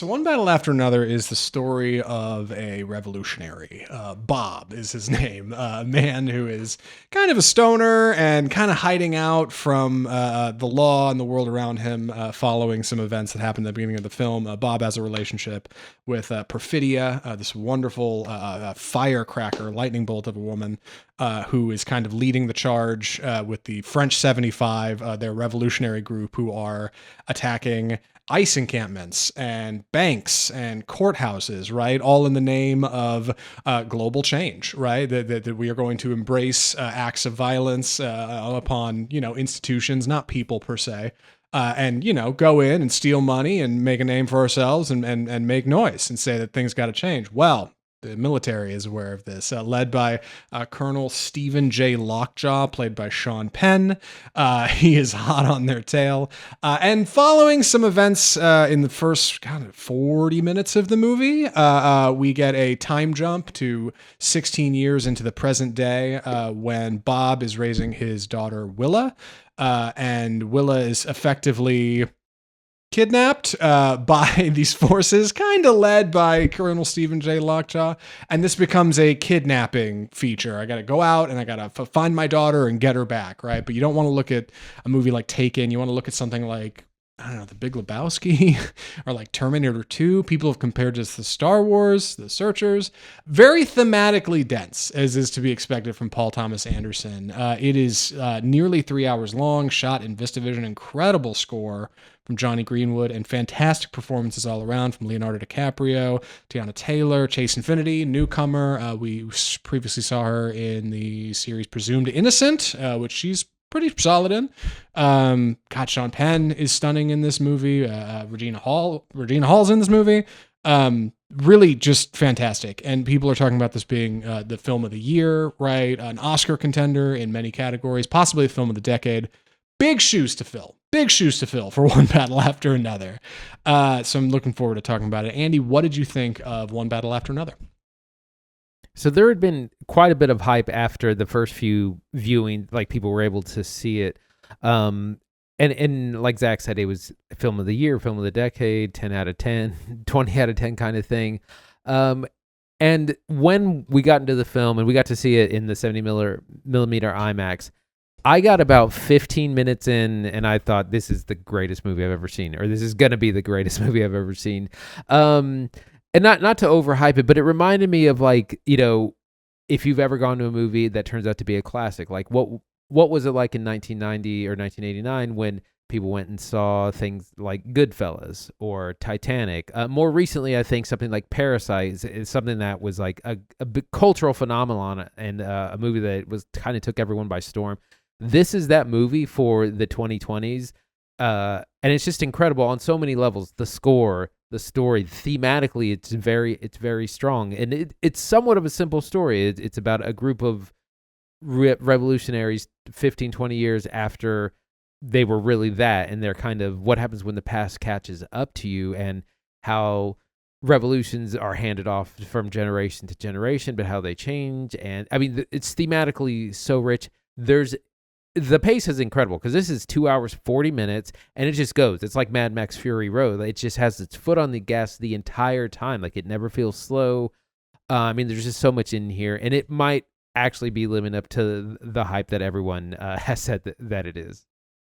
So one battle after another is the story of a revolutionary. Bob is his name, a man who is kind of a stoner and kind of hiding out from the law and the world around him, following some events that happened at the beginning of the film. Bob has a relationship with Perfidia, this wonderful firecracker, lightning bolt of a woman, who is kind of leading the charge with the French 75, their revolutionary group, who are attacking ice encampments and banks and courthouses, right? All in the name of global change, right? That we are going to embrace acts of violence upon, institutions, not people per se. And, go in and steal money and make a name for ourselves and make noise and say that things got to change. Well, the military is aware of this, led by Colonel Stephen J. Lockjaw, played by Sean Penn. He is hot on their tail. And following some events in the first kind of 40 minutes of the movie, we get a time jump to 16 years into the present day when Bob is raising his daughter Willa. And Willa is effectively kidnapped by these forces, kind of led by Colonel Stephen J. Lockjaw, and this becomes a kidnapping feature. I got to go out and I got to find my daughter and get her back, right? But you don't want to look at a movie like Taken. You want to look at something like, I don't know, The Big Lebowski or like Terminator 2. People have compared this to Star Wars, The Searchers. Very thematically dense, as is to be expected from Paul Thomas Anderson. It is nearly 3 hours long, shot in VistaVision, incredible score from Johnny Greenwood, and fantastic performances all around from Leonardo DiCaprio, Teyana Taylor, Chase Infiniti, newcomer. We previously saw her in the series Presumed Innocent, which she's pretty solid in. Sean Penn is stunning in this movie. Regina Hall's in this movie. Really just fantastic. And people are talking about this being the film of the year, right? An Oscar contender in many categories, possibly the film of the decade. Big shoes to fill for One Battle After Another. So I'm looking forward to talking about it. Andy, what did you think of One Battle After Another? So there had been quite a bit of hype after the first few viewings, like people were able to see it. And like Zach said, it was film of the year, film of the decade, 10 out of 10, 20 out of 10 kind of thing. And when we got into the film and we got to see it in the 70 millimeter IMAX, I got about 15 minutes in and I thought, this is the greatest movie I've ever seen, or this is going to be the greatest movie I've ever seen. And not to overhype it, but it reminded me of, like, if you've ever gone to a movie that turns out to be a classic, like what was it like in 1990 or 1989 when people went and saw things like Goodfellas or Titanic? More recently, I think something like Parasite is something that was like a big cultural phenomenon and a movie that was kind of took everyone by storm. This is that movie for the 2020s, and it's just incredible on so many levels. The score, the story, thematically, it's very strong, and it's somewhat of a simple story. It's about a group of revolutionaries 15, 20 years after they were really that, and they're kind of what happens when the past catches up to you, and how revolutions are handed off from generation to generation, but how they change. And I mean, it's thematically so rich. The pace is incredible because this is 2 hours, 40 minutes, and it just goes. It's like Mad Max Fury Road. It just has its foot on the gas the entire time. Like, it never feels slow. I mean, there's just so much in here, and it might actually be living up to the hype that everyone has said that it is.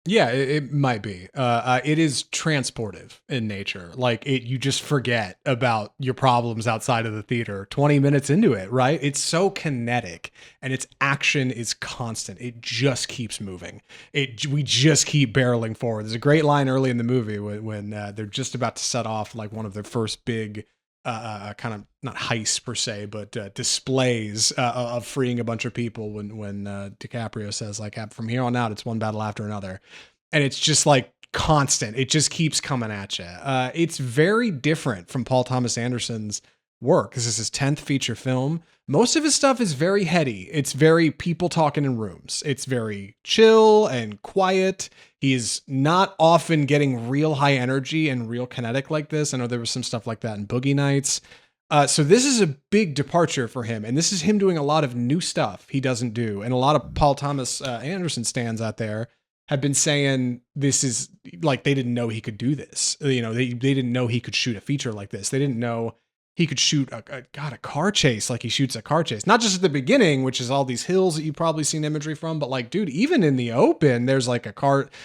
Yeah, it might be. It is transportive in nature. Like, you just forget about your problems outside of the theater 20 minutes into it, right? It's so kinetic and its action is constant. It just keeps moving. We just keep barreling forward. There's a great line early in the movie when they're just about to set off like one of their first big kind of not heists per se, but displays of freeing a bunch of people when DiCaprio says, like, from here on out, it's one battle after another. And it's just like constant. It just keeps coming at you. It's very different from Paul Thomas Anderson's work. This is his 10th feature film. Most of his stuff is very heady. It's very people talking in rooms. It's very chill and quiet. He's not often getting real high energy and real kinetic like this. I know there was some stuff like that in Boogie Nights. So this is a big departure for him. And this is him doing a lot of new stuff he doesn't do. And a lot of Paul Thomas Anderson stands out there have been saying this is like, they didn't know he could do this. You know, they didn't know he could shoot a feature like this. They didn't know he could shoot a car chase like he shoots a car chase. Not just at the beginning, which is all these hills that you've probably seen imagery from, but like, dude, even in the open, there's like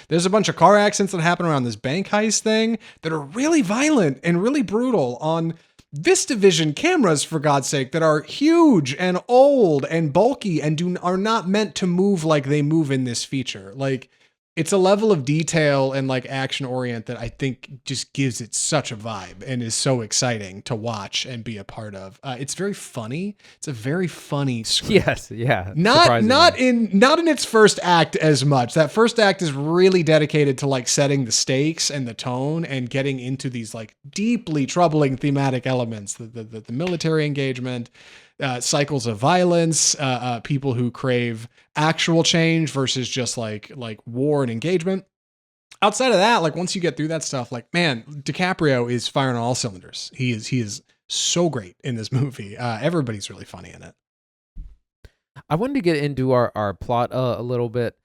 there's a bunch of car accidents that happen around this bank heist thing that are really violent and really brutal on VistaVision cameras, for God's sake, that are huge and old and bulky and are not meant to move like they move in this feature. Like, it's a level of detail and like action orient that I think just gives it such a vibe and is so exciting to watch and be a part of. It's very funny. It's a very funny script. Yes, yeah. Not in its first act as much. That first act is really dedicated to like setting the stakes and the tone and getting into these like deeply troubling thematic elements. The military engagement, cycles of violence, people who crave actual change versus just like war and engagement. Outside of that, like once you get through that stuff, like, man, DiCaprio is firing on all cylinders. He is so great in this movie. Everybody's really funny in it. I wanted to get into our plot a little bit.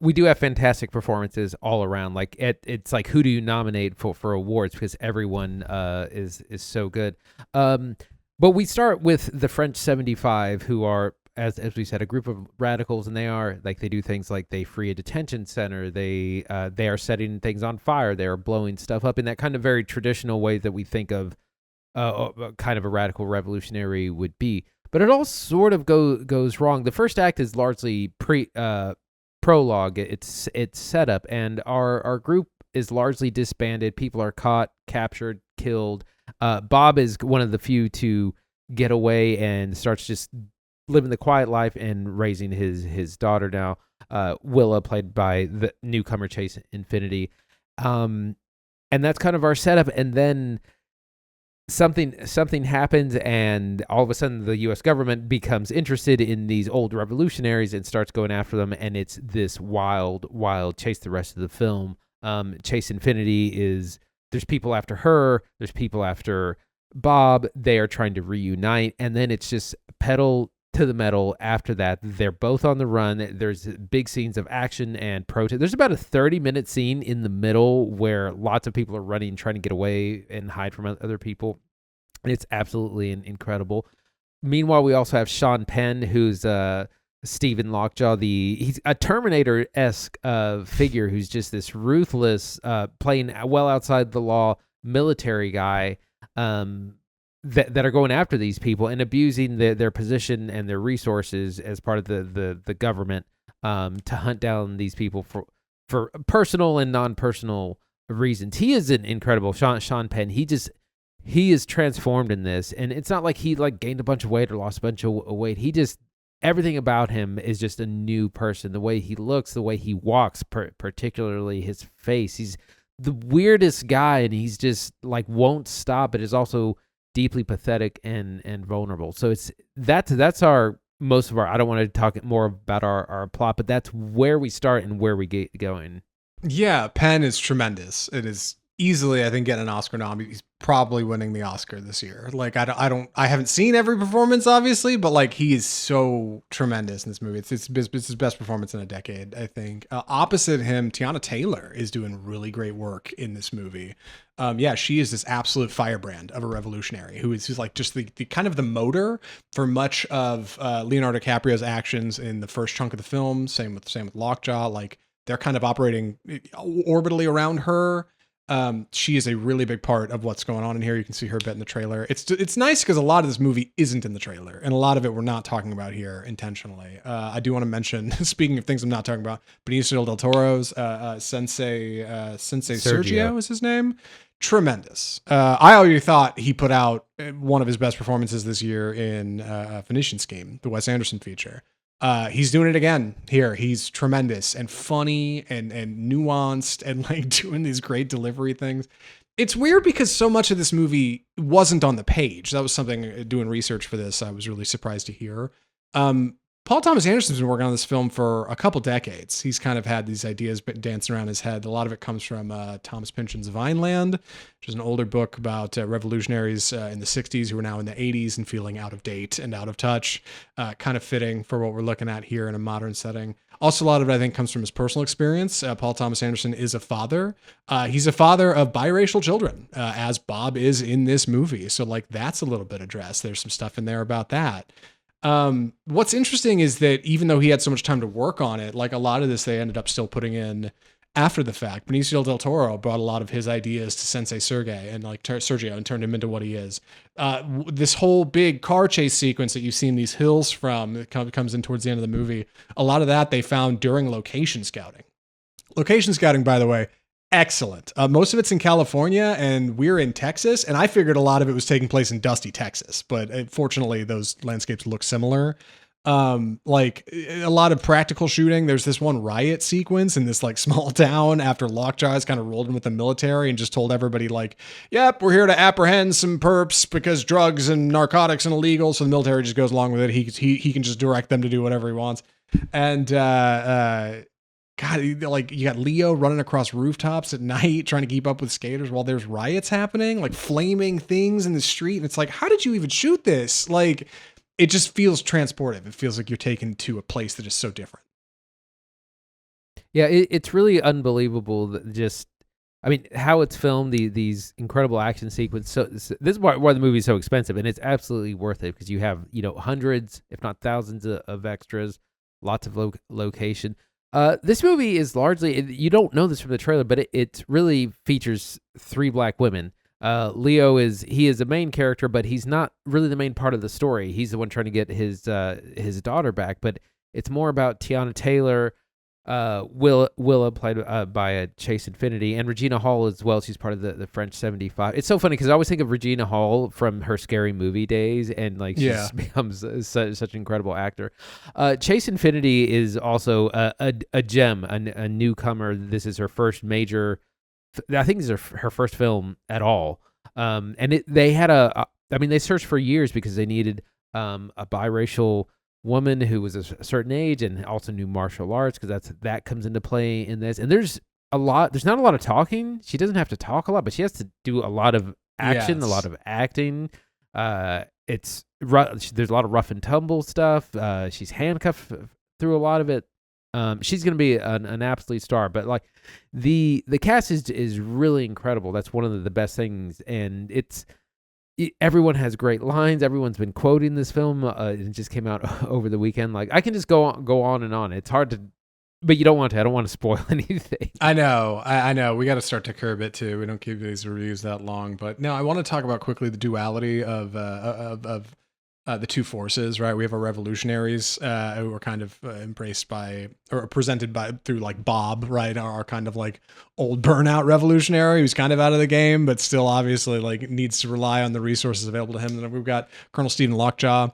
We do have fantastic performances all around. Like it's like, who do you nominate for awards, because everyone is so good. But we start with the French 75, who are, as we said, a group of radicals, and they do things like they free a detention center. They are setting things on fire. They are blowing stuff up in that kind of very traditional way that we think of kind of a radical revolutionary would be. But it all sort of goes wrong. The first act is largely prologue. It's set up, and our group is largely disbanded. People are caught, captured, killed. Bob is one of the few to get away and starts just living the quiet life and raising his daughter now. Willa, played by the newcomer Chase Infiniti. And that's kind of our setup. And then something happens, and all of a sudden the U.S. government becomes interested in these old revolutionaries and starts going after them. And it's this wild chase the rest of the film. Chase Infiniti there's people after her. There's people after Bob. They are trying to reunite. And then it's just pedal to the metal after that. They're both on the run. There's big scenes of action and protest. There's about a 30-minute scene in the middle where lots of people are running, trying to get away and hide from other people. And it's absolutely incredible. Meanwhile, we also have Sean Penn, who's Stephen Lockjaw, he's a Terminator-esque figure who's just this ruthless, playing well outside the law military guy that are going after these people and abusing their position and their resources as part of the government to hunt down these people for personal and non-personal reasons. He is an incredible Sean Penn. He is transformed in this, and it's not like he like gained a bunch of weight or lost a bunch of weight. Everything about him is just a new person. The way he looks, the way he walks, particularly his face. He's the weirdest guy, and he's just like won't stop, but is also deeply pathetic and vulnerable. So that's our most of our. I don't want to talk more about our plot, but that's where we start and where we get going. Yeah, Penn is tremendous. It is easily, I think, getting an Oscar nom. He's probably winning the Oscar this year. Like, I haven't seen every performance, obviously, but like, he is so tremendous in this movie. It's his best performance in a decade, I think. Opposite him, Teyana Taylor is doing really great work in this movie. Yeah, she is this absolute firebrand of a revolutionary who's like just the kind of the motor for much of Leonardo DiCaprio's actions in the first chunk of the film. Same with Lockjaw. Like, they're kind of operating orbitally around her. She is a really big part of what's going on in here. You can see her a bit in the trailer. It's nice because a lot of this movie isn't in the trailer, and a lot of it we're not talking about here intentionally. I do want to mention, speaking of things I'm not talking about, Benicio Del Toro's Sensei Sergio is his name. Tremendous. I already thought he put out one of his best performances this year in Phoenician Scheme, the Wes Anderson feature. He's doing it again here. He's tremendous and funny and nuanced and like doing these great delivery things. It's weird because so much of this movie wasn't on the page. That was something, doing research for this, I was really surprised to hear. Paul Thomas Anderson's been working on this film for a couple decades. He's kind of had these ideas dancing around his head. A lot of it comes from Thomas Pynchon's Vineland, which is an older book about revolutionaries in the 60s who are now in the 80s and feeling out of date and out of touch. Kind of fitting for what we're looking at here in a modern setting. Also, a lot of it, I think, comes from his personal experience. Paul Thomas Anderson is a father. He's a father of biracial children, as Bob is in this movie. So, like, that's a little bit addressed. There's some stuff in there about that. What's interesting is that even though he had so much time to work on it, like a lot of this they ended up still putting in after the fact. Benicio Del Toro brought a lot of his ideas to Sensei Sergei and like Sergio and turned him into what he is. This whole big car chase sequence that you've seen these hills from that comes in towards the end of the movie, a lot of that they found during location scouting. Location scouting, by the way, excellent. Most of it's in California and we're in Texas. And I figured a lot of it was taking place in Dusty, Texas, but fortunately those landscapes look similar. Like a lot of practical shooting. There's this one riot sequence in this like small town after Lockjaw's kind of rolled in with the military and just told everybody like, yep, we're here to apprehend some perps because drugs and narcotics and illegal. So the military just goes along with it. He can just direct them to do whatever he wants. And, God, like you got Leo running across rooftops at night trying to keep up with skaters while there's riots happening, like flaming things in the street. And it's like, how did you even shoot this? Like, it just feels transportive. It feels like you're taken to a place that is so different. Yeah, it's really unbelievable that just, I mean, how it's filmed, these incredible action sequences. So this is why the movie is so expensive, and it's absolutely worth it because you have, hundreds, if not thousands of extras, lots of location. This movie is largely, you don't know this from the trailer, but it really features 3 black women. Leo is a main character, but he's not really the main part of the story. He's the one trying to get his daughter back, but it's more about Teyana Taylor, Willa played by Chase Infiniti, and Regina Hall as well. She's part of the French 75. It's so funny because I always think of Regina Hall from her Scary Movie days, and like she just becomes such an incredible actor. Chase Infiniti is also a gem, a newcomer. This is her first major. I think this is her first film at all. And they had they searched for years because they needed a biracial woman who was a certain age and also knew martial arts because that comes into play in this. And there's not a lot of talking. She doesn't have to talk a lot, but she has to do a lot of action, a lot of acting. There's a lot of rough and tumble stuff. She's handcuffed through a lot of it. She's going to be an absolute star, but like the cast is really incredible. That's one of the best things. And everyone has great lines. Everyone's been quoting this film. It just came out over the weekend. Like I can just go on and on. It's hard to, but you don't want to. I don't want to spoil anything. I know. We got to start to curb it too. We don't keep these reviews that long. But no, I want to talk about quickly the duality of the two forces, right? We have our revolutionaries who are kind of embraced by or presented by through like Bob, right? Our kind of like old burnout revolutionary who's kind of out of the game, but still obviously like needs to rely on the resources available to him. And then we've got Colonel Stephen Lockjaw,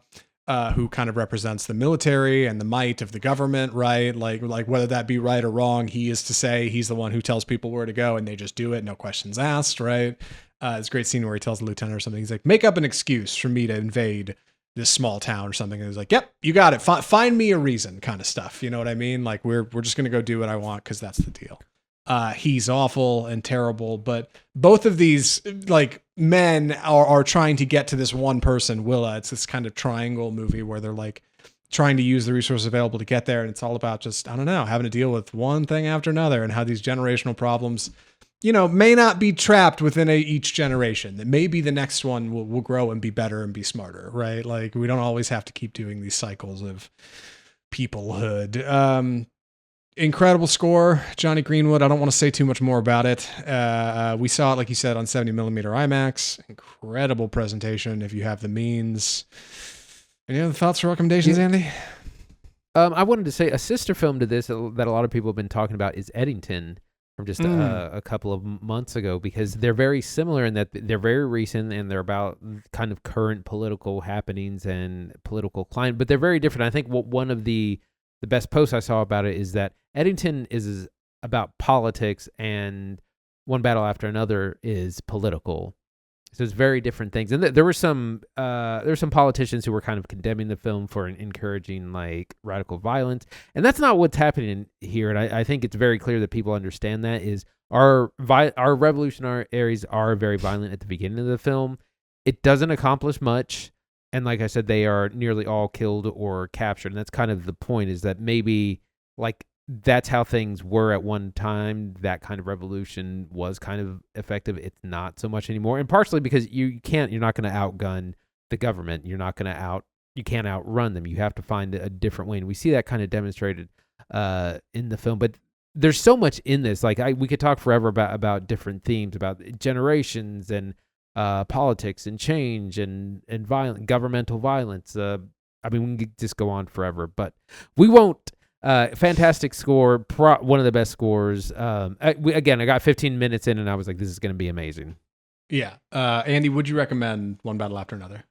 who kind of represents the military and the might of the government, right? Like whether that be right or wrong, he is to say he's the one who tells people where to go and they just do it, no questions asked, right? It's a great scene where he tells the lieutenant or something. He's like, make up an excuse for me to invade this small town or something. And he's like, yep, you got it. Find me a reason kind of stuff. You know what I mean? Like we're just going to go do what I want because that's the deal. He's awful and terrible, but both of these like men are trying to get to this one person, Willa. It's this kind of triangle movie where they're like trying to use the resources available to get there. And it's all about just, I don't know, having to deal with one thing after another and how these generational problems, may not be trapped within each generation. That maybe the next one will grow and be better and be smarter, right? Like we don't always have to keep doing these cycles of peoplehood. Incredible score, Johnny Greenwood. I don't want to say too much more about it. We saw it, like you said, on 70mm IMAX. Incredible presentation if you have the means. Any other thoughts or recommendations, Andy? I wanted to say a sister film to this that a lot of people have been talking about is Eddington, from just a couple of months ago, because they're very similar in that they're very recent and they're about kind of current political happenings and political climate, but they're very different. I think one of the best posts I saw about it is that Eddington is about politics and One Battle After Another is political. So it's very different things. And there were some politicians who were kind of condemning the film for encouraging like radical violence, and that's not what's happening here. And I think it's very clear that people understand that is our revolutionaries are very violent at the beginning of the film. It doesn't accomplish much, and like I said, they are nearly all killed or captured. And that's kind of the point, is that maybe like that's how things were at one time. That kind of revolution was kind of effective. It's not so much anymore. And partially because you're not going to outgun the government. You can't outrun them. You have to find a different way. And we see that kind of demonstrated in the film. But there's so much in this. Like we could talk forever about different themes, about generations and politics and change and governmental violence. I mean, we can just go on forever, but we won't. Fantastic score, one of the best scores. I got 15 minutes in and I was like, this is going to be amazing. Yeah. Andy, would you recommend One Battle After Another?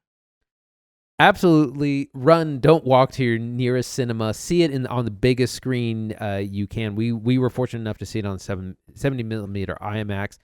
Absolutely. Run, don't walk to your nearest cinema. See it on the biggest screen you can. We were fortunate enough to see it on 70 millimeter IMAX.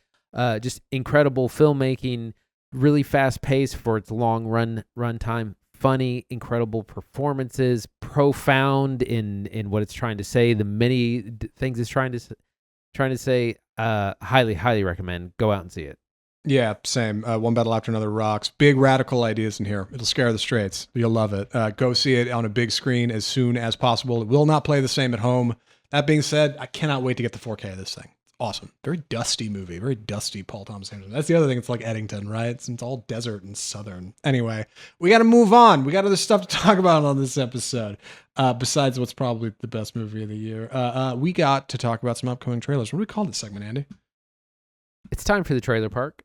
Just incredible filmmaking, really fast pace for its long run time. Funny, incredible performances, profound in what it's trying to say. The many things it's trying to say. Highly recommend. Go out and see it. Yeah, same. One Battle After Another rocks. Big radical ideas in here. It'll scare the straights. You'll love it. Go see it on a big screen as soon as possible. It will not play the same at home. That being said, I cannot wait to get the 4K of this thing. Awesome. Very dusty movie. Very dusty Paul Thomas Anderson. That's the other thing. It's like Eddington, right? It's all desert and southern. Anyway, we got to move on. We got other stuff to talk about on this episode. Besides what's probably the best movie of the year. We got to talk about some upcoming trailers. What do we call this segment, Andy? It's time for the trailer park.